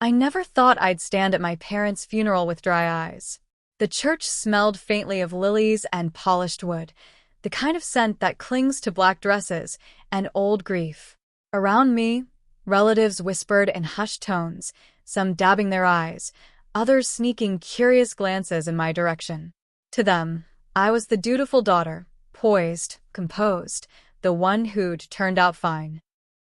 I never thought I'd stand at my parents' funeral with dry eyes. The church smelled faintly of lilies and polished wood, the kind of scent that clings to black dresses and old grief. Around me, relatives whispered in hushed tones, some dabbing their eyes, others sneaking curious glances in my direction. To them, I was the dutiful daughter, poised, composed, the one who'd turned out fine.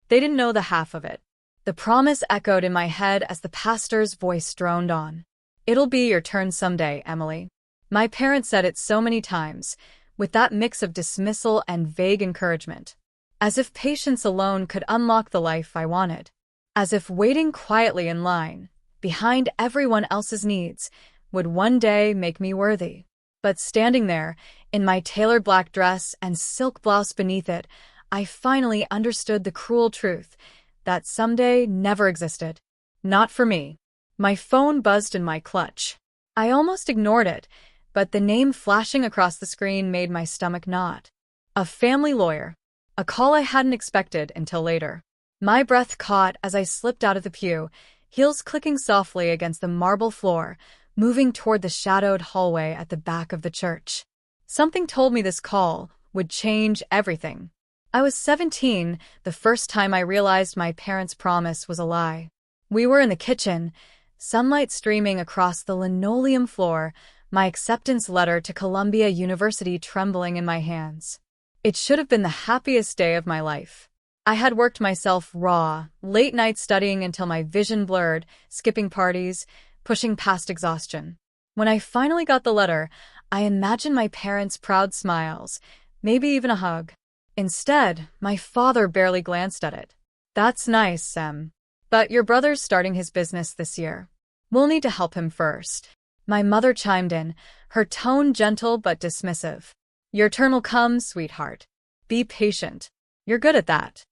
They didn't know the half of it. The promise echoed in my head as the pastor's voice droned on. "It'll be your turn someday, Emily." My parents said it so many times, with that mix of dismissal and vague encouragement. As if patience alone could unlock the life I wanted. As if waiting quietly in line, behind everyone else's needs, would one day make me worthy. But standing there, in my tailored black dress and silk blouse beneath it, I finally understood the cruel truth that someday never existed. Not for me. My phone buzzed in my clutch. I almost ignored it, but the name flashing across the screen made my stomach knot. A family lawyer. A call I hadn't expected until later. My breath caught as I slipped out of the pew, heels clicking softly against the marble floor, moving toward the shadowed hallway at the back of the church. Something told me this call would change everything. I was 17, the first time I realized my parents' promise was a lie. We were in the kitchen, sunlight streaming across the linoleum floor, my acceptance letter to Columbia University trembling in my hands. It should have been the happiest day of my life. I had worked myself raw, late nights studying until my vision blurred, skipping parties, pushing past exhaustion. When I finally got the letter, I imagined my parents' proud smiles, maybe even a hug. Instead, my father barely glanced at it. "That's nice, Em. But your brother's starting his business this year. We'll need to help him first." My mother chimed in, her tone gentle but dismissive. "Your turn will come, sweetheart. Be patient. You're good at that."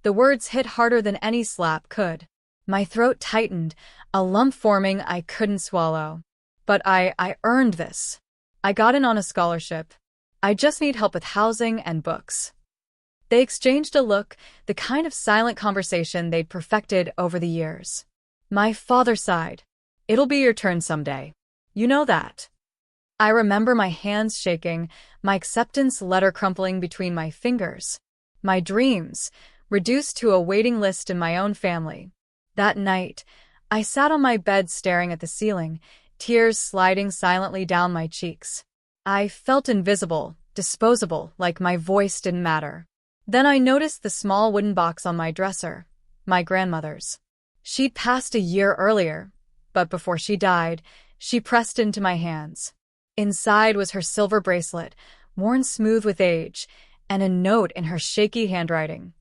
The words hit harder than any slap could. My throat tightened, a lump forming I couldn't swallow. "But I earned this. I got in on a scholarship. I just need help with housing and books." They exchanged a look, the kind of silent conversation they'd perfected over the years. My father sighed. "It'll be your turn someday. You know that." I remember my hands shaking, my acceptance letter crumpling between my fingers. My dreams, reduced to a waiting list in my own family. That night, I sat on my bed staring at the ceiling, tears sliding silently down my cheeks. I felt invisible, disposable, like my voice didn't matter. Then I noticed the small wooden box on my dresser, my grandmother's. She'd passed a year earlier, but before she died, she pressed into my hands. Inside was her silver bracelet, worn smooth with age, and a note in her shaky handwriting.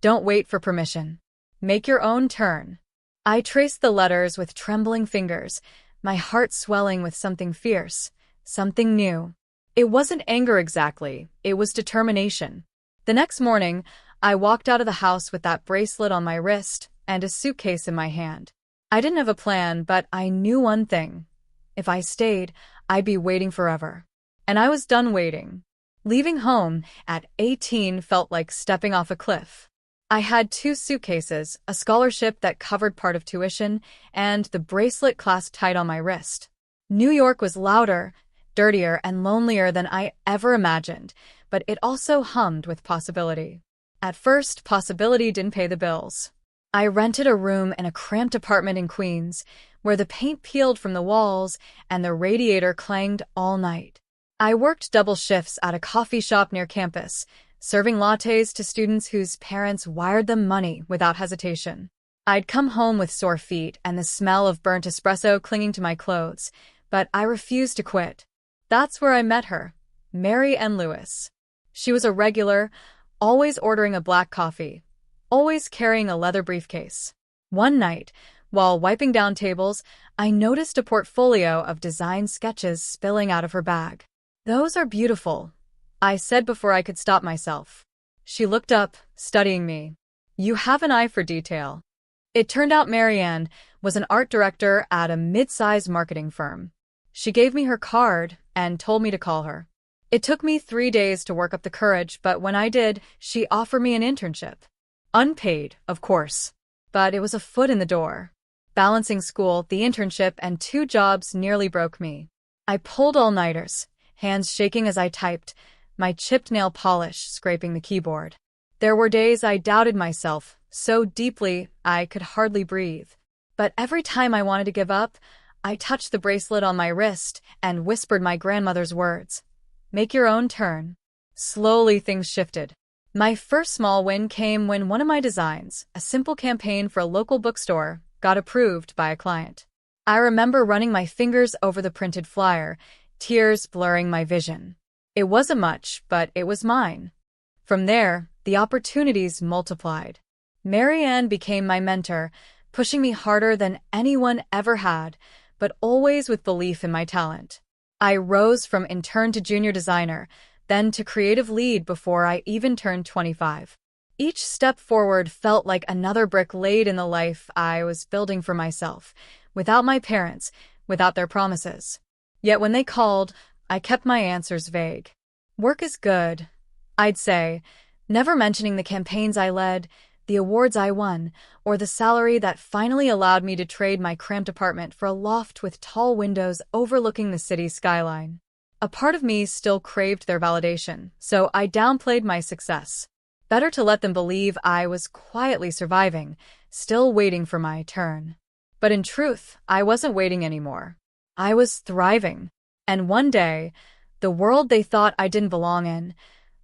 "Don't wait for permission. Make your own turn." I traced the letters with trembling fingers, my heart swelling with something fierce, something new. It wasn't anger exactly, it was determination. The next morning, I walked out of the house with that bracelet on my wrist and a suitcase in my hand. I didn't have a plan, but I knew one thing. If I stayed, I'd be waiting forever. And I was done waiting. Leaving home at 18 felt like stepping off a cliff. I had 2 suitcases, a scholarship that covered part of tuition, and the bracelet clasped tight on my wrist. New York was louder, dirtier, and lonelier than I ever imagined, but it also hummed with possibility. At first, possibility didn't pay the bills. I rented a room in a cramped apartment in Queens, where the paint peeled from the walls and the radiator clanged all night. I worked double shifts at a coffee shop near campus, serving lattes to students whose parents wired them money without hesitation. I'd come home with sore feet and the smell of burnt espresso clinging to my clothes, but I refused to quit. That's where I met her, Mary Ann Lewis. She was a regular, always ordering a black coffee, always carrying a leather briefcase. One night, while wiping down tables, I noticed a portfolio of design sketches spilling out of her bag. "Those are beautiful," I said before I could stop myself. She looked up, studying me. "You have an eye for detail." It turned out Mary Ann was an art director at a mid-sized marketing firm. She gave me her card and told me to call her. It took me 3 days to work up the courage, but when I did, she offered me an internship. Unpaid, of course, but it was a foot in the door. Balancing school, the internship, and 2 jobs nearly broke me. I pulled all-nighters, hands shaking as I typed, my chipped nail polish scraping the keyboard. There were days I doubted myself so deeply I could hardly breathe. But every time I wanted to give up, I touched the bracelet on my wrist and whispered my grandmother's words. Make your own turn. Slowly things shifted. My first small win came when one of my designs, a simple campaign for a local bookstore, got approved by a client. I remember running my fingers over the printed flyer, tears blurring my vision. It wasn't much, but it was mine. From there, the opportunities multiplied. Marianne became my mentor, pushing me harder than anyone ever had, but always with belief in my talent. I rose from intern to junior designer, then to creative lead before I even turned 25. Each step forward felt like another brick laid in the life I was building for myself, without my parents, without their promises. Yet when they called, I kept my answers vague. Work is good, I'd say, never mentioning the campaigns I led, the awards I won, or the salary that finally allowed me to trade my cramped apartment for a loft with tall windows overlooking the city skyline. A part of me still craved their validation, so I downplayed my success. Better to let them believe I was quietly surviving, still waiting for my turn. But in truth, I wasn't waiting anymore. I was thriving. And one day, the world they thought I didn't belong in,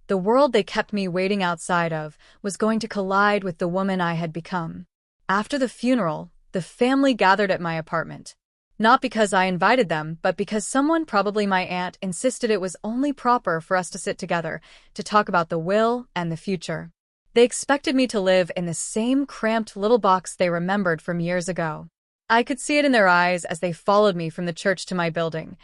the world they kept me waiting outside of, was going to collide with the woman I had become. After the funeral, the family gathered at my apartment. Not because I invited them, but because someone, probably my aunt, insisted it was only proper for us to sit together, to talk about the will and the future. They expected me to live in the same cramped little box they remembered from years ago. I could see it in their eyes as they followed me from the church to my building.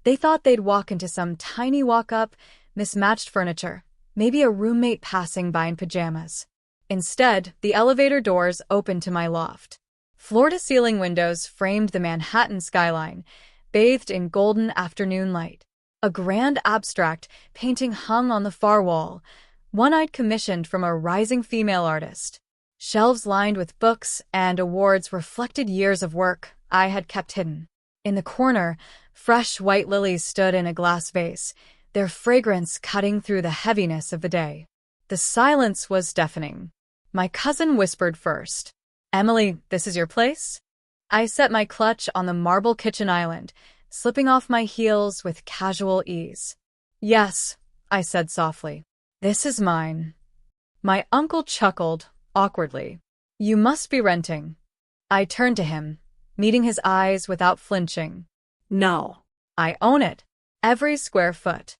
They thought they'd walk into some tiny walk-up, mismatched furniture, maybe a roommate passing by in pajamas. Instead, the elevator doors opened to my loft. Floor-to-ceiling windows framed the Manhattan skyline, bathed in golden afternoon light. A grand abstract painting hung on the far wall, one I'd commissioned from a rising female artist. Shelves lined with books and awards reflected years of work I had kept hidden. In the corner, fresh white lilies stood in a glass vase, their fragrance cutting through the heaviness of the day. The silence was deafening. My cousin whispered first. "Emily, this is your place?" I set my clutch on the marble kitchen island, slipping off my heels with casual ease. "Yes," I said softly. "This is mine." My uncle chuckled, awkwardly. "You must be renting." I turned to him, meeting his eyes without flinching. "No. I own it. Every square foot."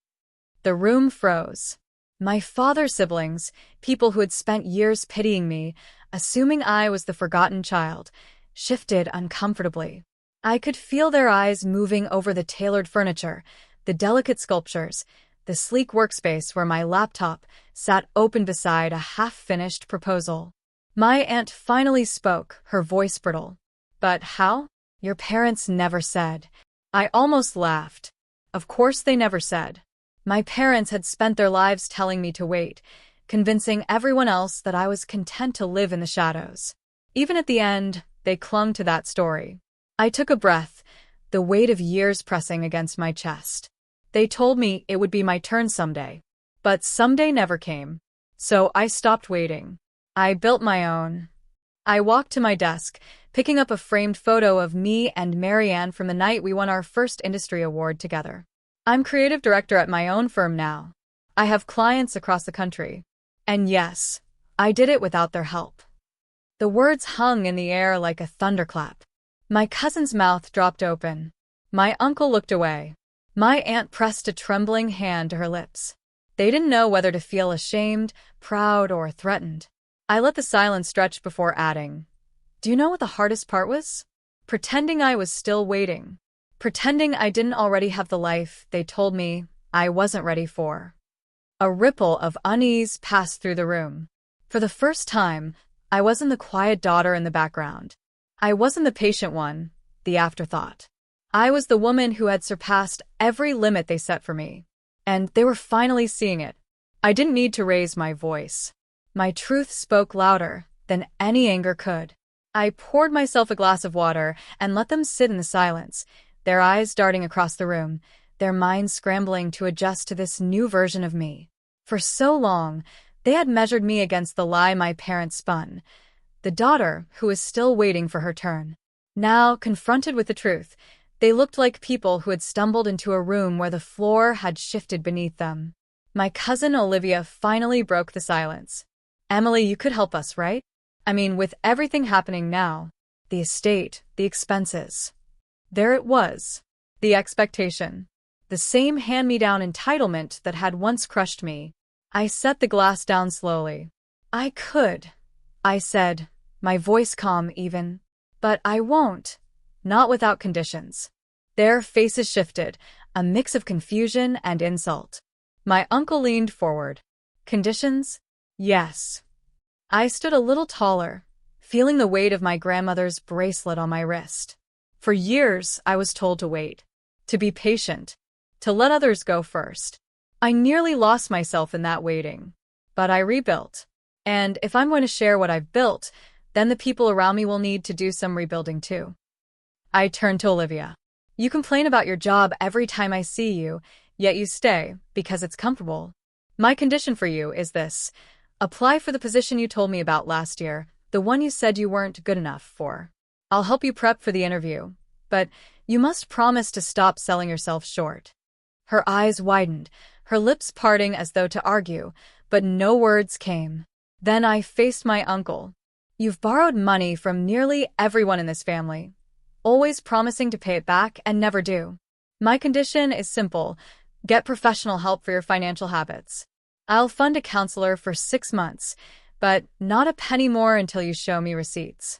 The room froze. My father's siblings, people who had spent years pitying me, assuming I was the forgotten child, shifted uncomfortably. I could feel their eyes moving over the tailored furniture, the delicate sculptures, the sleek workspace where my laptop sat open beside a half-finished proposal. My aunt finally spoke, her voice brittle. "But how? Your parents never said." I almost laughed. Of course they never said. My parents had spent their lives telling me to wait, convincing everyone else that I was content to live in the shadows. Even at the end, they clung to that story. I took a breath, the weight of years pressing against my chest. They told me it would be my turn someday. But someday never came. So I stopped waiting. I built my own. I walked to my desk, picking up a framed photo of me and Marianne from the night we won our first industry award together. I'm creative director at my own firm now. I have clients across the country. And yes, I did it without their help. The words hung in the air like a thunderclap. My cousin's mouth dropped open. My uncle looked away. My aunt pressed a trembling hand to her lips. They didn't know whether to feel ashamed, proud, or threatened. I let the silence stretch before adding, "Do you know what the hardest part was? Pretending I was still waiting. Pretending I didn't already have the life they told me I wasn't ready for." A ripple of unease passed through the room. For the first time, I wasn't the quiet daughter in the background. I wasn't the patient one, the afterthought. I was the woman who had surpassed every limit they set for me. And they were finally seeing it. I didn't need to raise my voice. My truth spoke louder than any anger could. I poured myself a glass of water and let them sit in the silence, their eyes darting across the room, their minds scrambling to adjust to this new version of me. For so long, they had measured me against the lie my parents spun, the daughter who was still waiting for her turn. Now, confronted with the truth, they looked like people who had stumbled into a room where the floor had shifted beneath them. My cousin Olivia finally broke the silence. "Emily, you could help us, right? I mean, with everything happening now, the estate, the expenses." There it was, the expectation. The same hand-me-down entitlement that had once crushed me. I set the glass down slowly. "I could," I said, my voice calm even. "But I won't. Not without conditions." Their faces shifted, a mix of confusion and insult. My uncle leaned forward. "Conditions?" "Yes." I stood a little taller, feeling the weight of my grandmother's bracelet on my wrist. For years, I was told to wait, to be patient, to let others go first. I nearly lost myself in that waiting. But I rebuilt. And if I'm going to share what I've built, then the people around me will need to do some rebuilding too. I turned to Olivia. "You complain about your job every time I see you, yet you stay, because it's comfortable. My condition for you is this. Apply for the position you told me about last year, the one you said you weren't good enough for. I'll help you prep for the interview, but you must promise to stop selling yourself short." Her eyes widened, her lips parting as though to argue, but no words came. Then I faced my uncle. "You've borrowed money from nearly everyone in this family, always promising to pay it back and never do. My condition is simple. Get professional help for your financial habits. I'll fund a counselor for 6 months, but not a penny more until you show me receipts."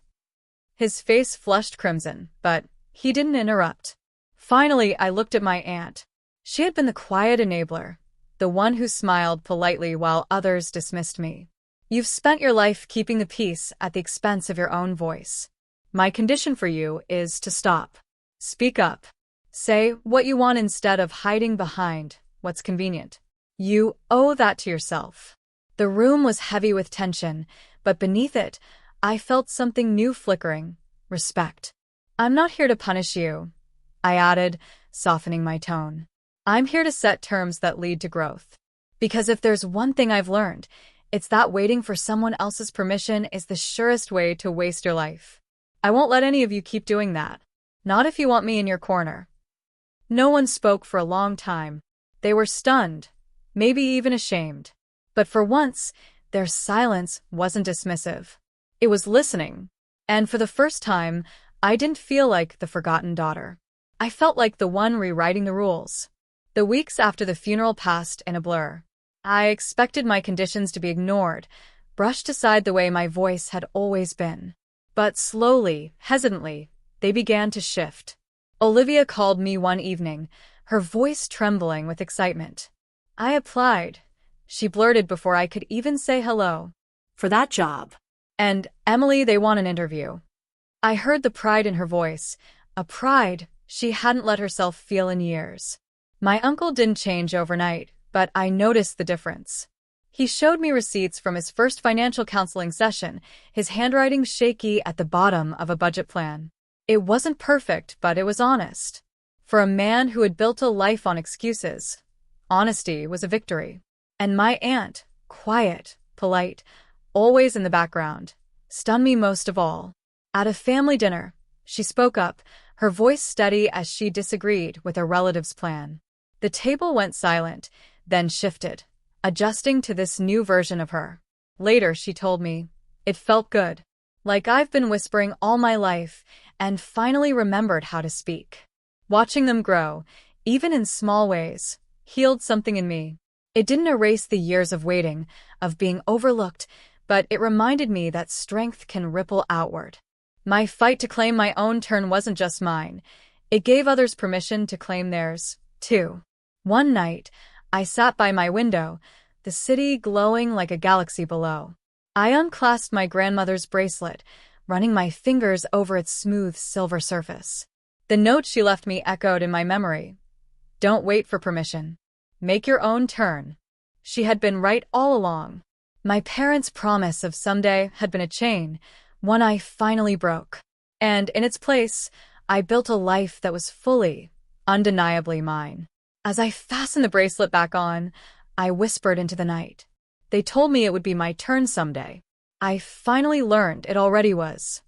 His face flushed crimson, but he didn't interrupt. Finally, I looked at my aunt. She had been the quiet enabler, the one who smiled politely while others dismissed me. "You've spent your life keeping the peace at the expense of your own voice. My condition for you is to stop. Speak up. Say what you want instead of hiding behind what's convenient. You owe that to yourself." The room was heavy with tension, but beneath it, I felt something new flickering: respect. "I'm not here to punish you," I added, softening my tone. "I'm here to set terms that lead to growth. Because if there's one thing I've learned, it's that waiting for someone else's permission is the surest way to waste your life. I won't let any of you keep doing that. Not if you want me in your corner." No one spoke for a long time. They were stunned, maybe even ashamed. But for once, their silence wasn't dismissive. It was listening. And for the first time, I didn't feel like the forgotten daughter. I felt like the one rewriting the rules. The weeks after the funeral passed in a blur. I expected my conditions to be ignored, brushed aside the way my voice had always been. But slowly, hesitantly, they began to shift. Olivia called me one evening, her voice trembling with excitement. "I applied," she blurted before I could even say hello. "For that job. And, Emily, they want an interview." I heard the pride in her voice, a pride she hadn't let herself feel in years. My uncle didn't change overnight, but I noticed the difference. He showed me receipts from his first financial counseling session, his handwriting shaky at the bottom of a budget plan. It wasn't perfect, but it was honest. For a man who had built a life on excuses, honesty was a victory. And my aunt, quiet, polite, always in the background, stunned me most of all. At a family dinner, she spoke up, her voice steady as she disagreed with a relative's plan. The table went silent, then shifted, adjusting to this new version of her. Later, she told me, "It felt good. Like I've been whispering all my life, and finally remembered how to speak." Watching them grow, even in small ways, healed something in me. It didn't erase the years of waiting, of being overlooked, but it reminded me that strength can ripple outward. My fight to claim my own turn wasn't just mine. It gave others permission to claim theirs, too. One night, I sat by my window, the city glowing like a galaxy below. I unclasped my grandmother's bracelet, running my fingers over its smooth silver surface. The note she left me echoed in my memory. "Don't wait for permission. Make your own turn." She had been right all along. My parents' promise of someday had been a chain, one I finally broke. And in its place, I built a life that was fully, undeniably mine. As I fastened the bracelet back on, I whispered into the night. They told me it would be my turn someday. I finally learned it already was.